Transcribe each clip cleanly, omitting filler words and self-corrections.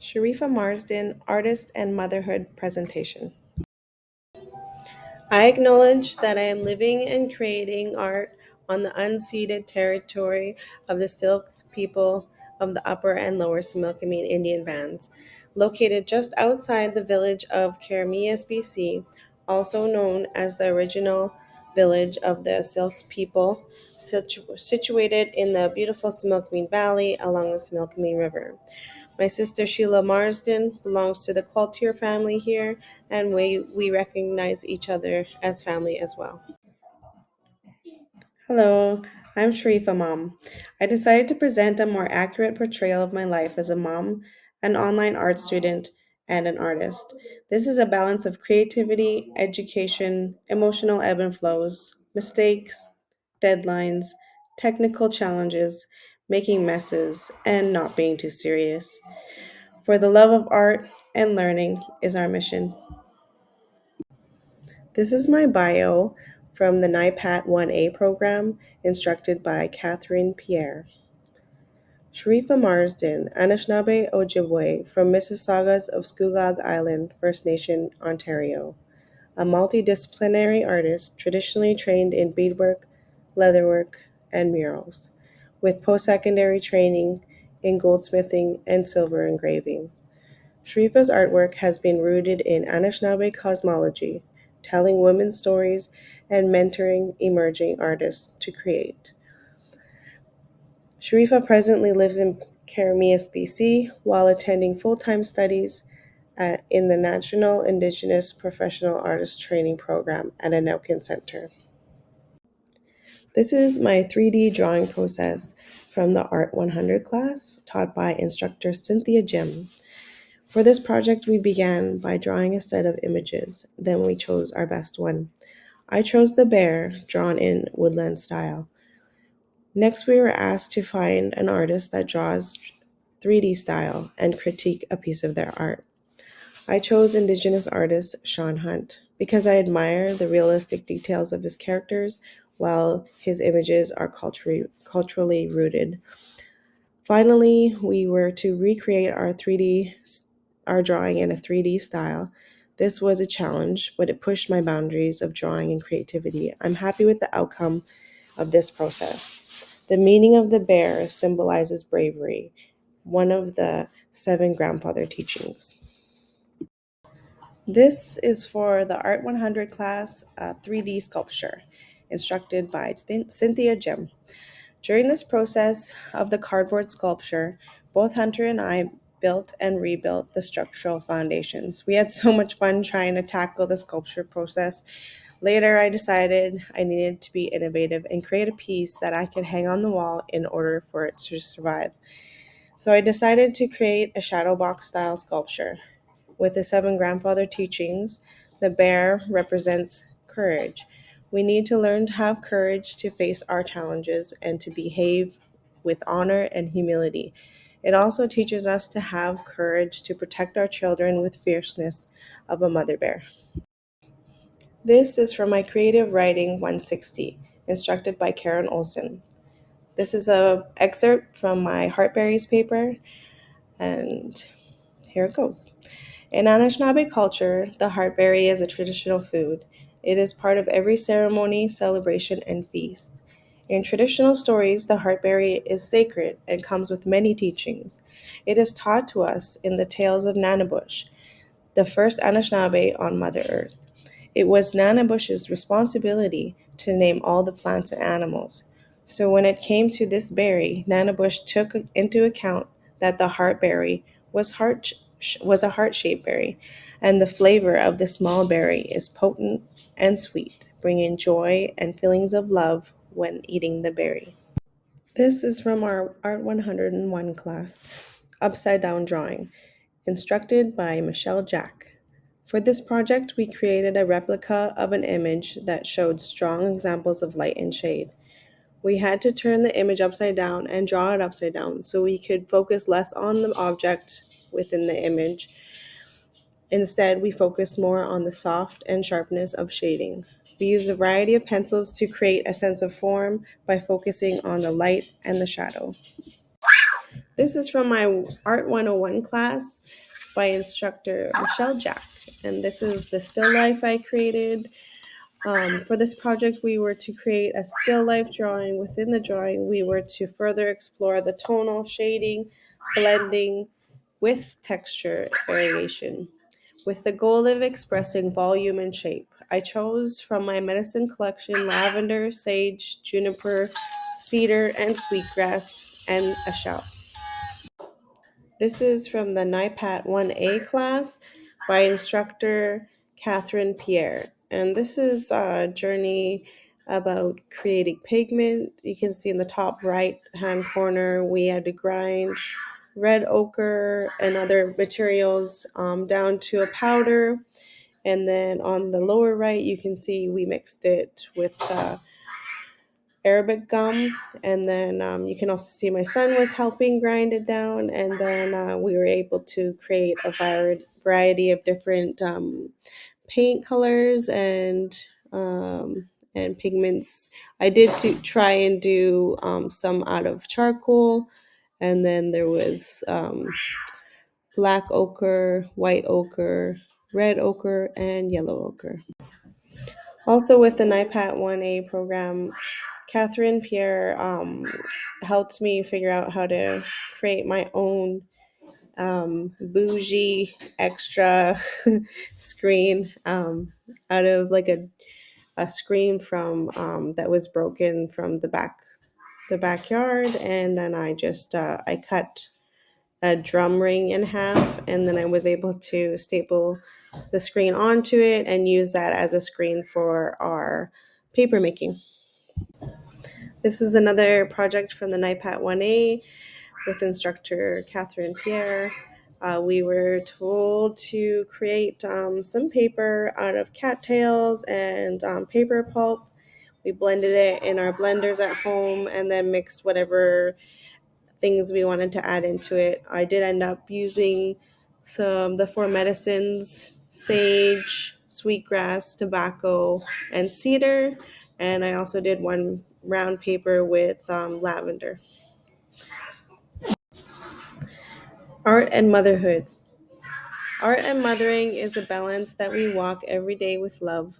Sharifah Marsden, Artist and Motherhood Presentation. I acknowledge that I am living and creating art on the unceded territory of the Silk people of the Upper and Lower Similkameen Indian Bands, located just outside the village of Karameas, BC, also known as the original village of the Silk people, situated in the beautiful Similkameen Valley along the Similkameen River. My sister Sheila Marsden belongs to the Qualtier family here, and we recognize each other as family as well. Hello, I'm Sharifah Mom. I decided to present a more accurate portrayal of my life as a mom, an online art student, and an artist. This is a balance of creativity, education, emotional ebb and flows, mistakes, deadlines, technical challenges, making messes, and not being too serious. For the love of art and learning is our mission. This is my bio from the NIPAT 1A program, instructed by Catherine Pierre. Sharifah Marsden, Anishinaabe Ojibwe from Mississaugas of Scugog Island, First Nation, Ontario. A multidisciplinary artist traditionally trained in beadwork, leatherwork, and murals, with post-secondary training in goldsmithing and silver engraving. Sharifah's artwork has been rooted in Anishinaabe cosmology, telling women's stories and mentoring emerging artists to create. Sharifah presently lives in Karameas, BC, while attending full-time studies in the National Indigenous Professional Artist Training Program at Anaukin Center. This is my 3D drawing process from the Art 100 class taught by instructor Cynthia Jim. For this project, we began by drawing a set of images, then we chose our best one. I chose the bear, drawn in woodland style. Next, we were asked to find an artist that draws 3D style and critique a piece of their art. I chose Indigenous artist Sean Hunt because I admire the realistic details of his characters while his images are culturally rooted. Finally, we were to recreate our drawing in a 3D style. This was a challenge, but it pushed my boundaries of drawing and creativity. I'm happy with the outcome of this process. The meaning of the bear symbolizes bravery, one of the 7 grandfather teachings. This is for the Art 100 class 3D sculpture, instructed by Cynthia Jim. During this process of the cardboard sculpture, both Hunter and I built and rebuilt the structural foundations. We had so much fun trying to tackle the sculpture process. Later, I decided I needed to be innovative and create a piece that I could hang on the wall in order for it to survive. So I decided to create a shadow box style sculpture. With the 7 grandfather teachings, the bear represents courage. We need to learn to have courage to face our challenges and to behave with honor and humility. It also teaches us to have courage to protect our children with fierceness of a mother bear. This is from my Creative Writing 160, instructed by Karen Olson. This is a excerpt from my Heartberries paper, and here it goes. In Anishinaabe culture, the heartberry is a traditional food. It is part of every ceremony, celebration, and feast. In traditional stories, the heartberry is sacred and comes with many teachings. It is taught to us in the tales of Nanabush, the first Anishinaabe on Mother Earth. It was Nanabush's responsibility to name all the plants and animals. So when it came to this berry, Nanabush took into account that the heartberry was a heart-shaped berry, and the flavor of the small berry is potent and sweet, bringing joy and feelings of love when eating the berry. This is from our Art 101 class, Upside Down Drawing, instructed by Michelle Jack. For this project, we created a replica of an image that showed strong examples of light and shade. We had to turn the image upside down and draw it upside down so we could focus less on the object within the image. Instead, we focused more on the soft and sharpness of shading. We used a variety of pencils to create a sense of form by focusing on the light and the shadow. This is from my Art 101 class by instructor Michelle Jack. And this is the still life I created. For this project, we were to create a still life drawing. Within the drawing, we were to further explore the tonal shading, blending with texture variation, with the goal of expressing volume and shape. I chose from my medicine collection lavender, sage, juniper, cedar, and sweetgrass, and a shout. This is from the NIPAT 1A class by instructor Catherine Pierre. And this is a journey about creating pigment. You can see in the top right hand corner, we had to grind red ochre and other materials down to a powder. And then on the lower right, you can see we mixed it with Arabic gum. And then you can also see my son was helping grind it down. And then we were able to create a variety of different paint colors and pigments. I did try and do some out of charcoal. And then there was black ochre, white ochre, red ochre, and yellow ochre. Also with the NIPAT 1A program, Catherine Pierre helped me figure out how to create my own bougie extra screen out of like a screen from that was broken from the backyard, and then I cut a drum ring in half, and then I was able to staple the screen onto it and use that as a screen for our paper making. This is another project from the NIPAT 1A with instructor Catherine Pierre. We were told to create some paper out of cattails and paper pulp. We blended it in our blenders at home and then mixed whatever things we wanted to add into it. I did end up using the four medicines: sage, sweetgrass, tobacco, and cedar. And I also did one round paper with lavender. Art and motherhood. Art and mothering is a balance that we walk every day with love.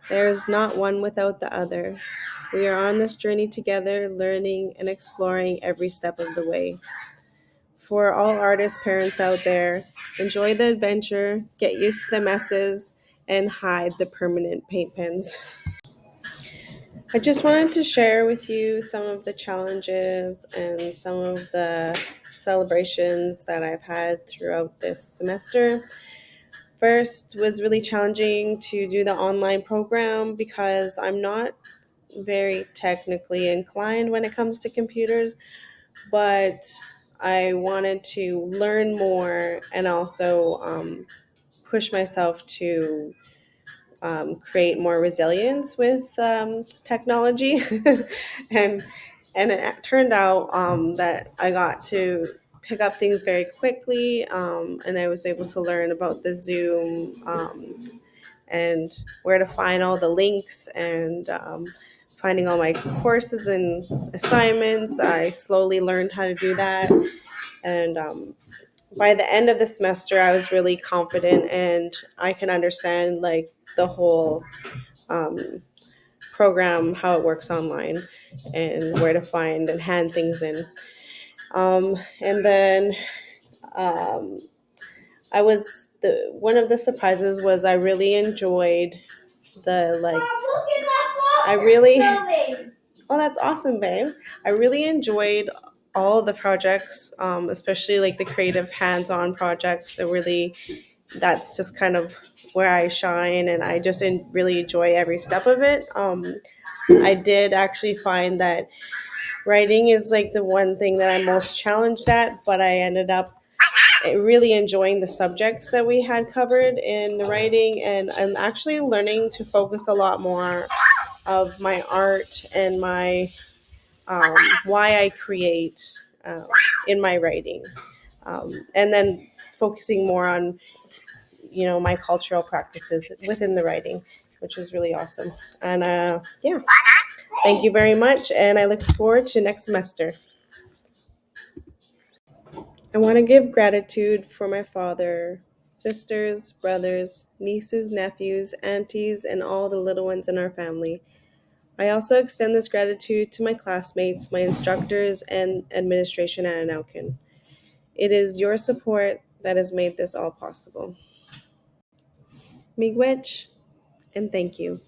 There is not one without the other. We are on this journey together, learning and exploring every step of the way. For all artist parents out there, enjoy the adventure, get used to the messes, and hide the permanent paint pens. I just wanted to share with you some of the challenges and some of the celebrations that I've had throughout this semester. First was really challenging to do the online program because I'm not very technically inclined when it comes to computers, but I wanted to learn more and also push myself to create more resilience with technology. and and it turned out that I got to pick up things very quickly, and I was able to learn about the Zoom and where to find all the links and finding all my courses and assignments. I slowly learned how to do that, and by the end of the semester, I was really confident and I can understand like the whole um, program, how it works online, and where to find and hand things in. And then um, I was one of the surprises was I really enjoyed the like. I really. Oh, that's awesome, babe. I really enjoyed all the projects, especially like the creative hands-on projects. It really, that's just kind of where I shine, and I just really enjoy every step of it. I did actually find that writing is like the one thing that I'm most challenged at, but I ended up really enjoying the subjects that we had covered in the writing, and I'm actually learning to focus a lot more of my art and my why I create um, in my writing, and then focusing more on my cultural practices within the writing, which was really awesome. And yeah, thank you very much, and I look forward to next semester. I want to give gratitude for my father, sisters, brothers, nieces, nephews, aunties, and all the little ones in our family. I also extend this gratitude to my classmates, my instructors, and administration at Anaukin. It is your support that has made this all possible. Miigwech, and thank you.